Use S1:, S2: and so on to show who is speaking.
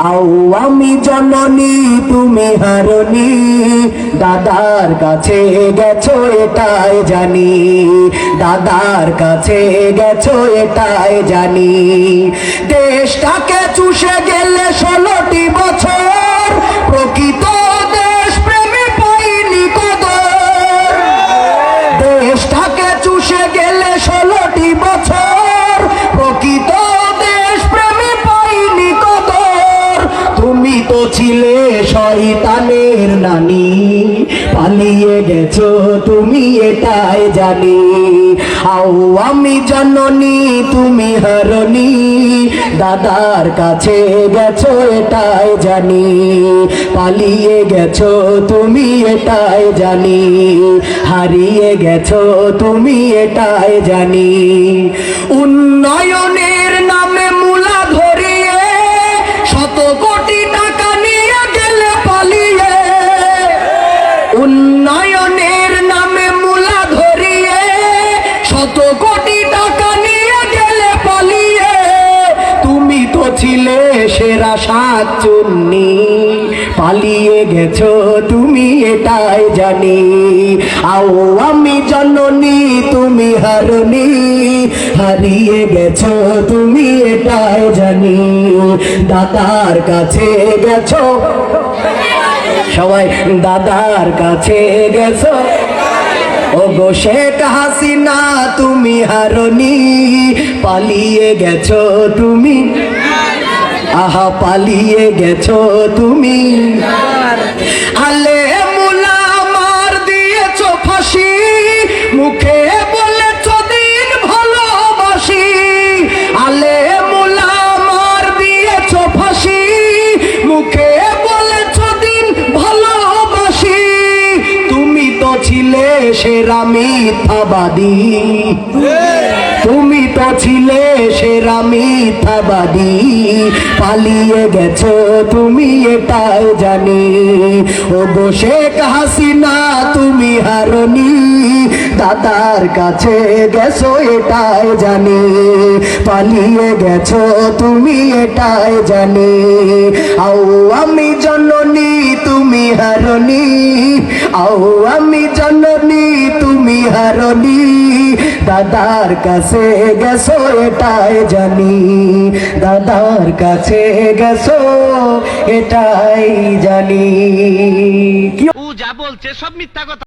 S1: আও আমি জননী তুমি হারনি, দাদার কাছে গেছো এটাই জানি, দাদার কাছে গেছো এটাই জানি। দেশটাকে চুষে গেলে 16টি বছর, প্রকৃত দেশ প্রেমে পাইনি কদর। দেশটাকে চুষে গেলে 16টি বছর, প্রকৃত দেশ প্রেমে পাইনি কদর। তুমি তো ছিলে শয়তানের নানি, পালিয়ে গেছো তুমি এটাই জানি। আও আমি জননী তুমি হারনি, দাদার কাছে গেছো এটাই জানি, পালিয়ে গেছো তুমি এটাই জানি, হারিয়ে গেছো তুমি এটাই জানি। উন্নয়নের নামে মূলা ধরিয়ে 100 কোটি টাকা নিয়ে গেলে পালিয়ে। উন্নয়নের নামে মূলা ধরিয়ে 100 কোটি টাকা নিয়ে গেলে পালিয়ে। তুমি তো ছিলে সেরা শাকচুন্নি, পালিয়ে গেছো তুমি এটাই জানি। আও আমি জননী তুমি হারনি, হারিয়ে গেছো তুমি এটাই জানি, দাদার কাছে গেছো সবাই, দাদার কাছে গেছো। ওগো শেখ হাসিনা তুমি হারনি, পালিয়ে গেছো তুমি, আহা পালিয়ে গেছো তুমি। আলে মুলা মার দিয়েছো ফাঁসি, মুখে বলেছো দিন ভালোবাসি। আলে মুলা মার দিয়েছো ফাঁসি, মুখে বলেছো দিন ভালোবাসি। তুমি তো ছিলে সেরা মিথ্যাবাদী, তুমি তো ছিলে সেরা মিথ্যাবাদী, পালিয়ে গেছো তুমি এটাই জানি। ওগো শেখ হাসিনা তুমি হারনি, দাদার কাছে গেছো এটাই জানি, পালিয়ে গেছো তুমি এটাই জানি। আও আমি জননী তুমি হারনি, আও আমি জননী তুমি হারনি, দাদার কাছে গেছো এটাই জানি, দাদার কাছে গেছো এটাই জানি।
S2: ও যা বলছে সব মিথ্যা কথা।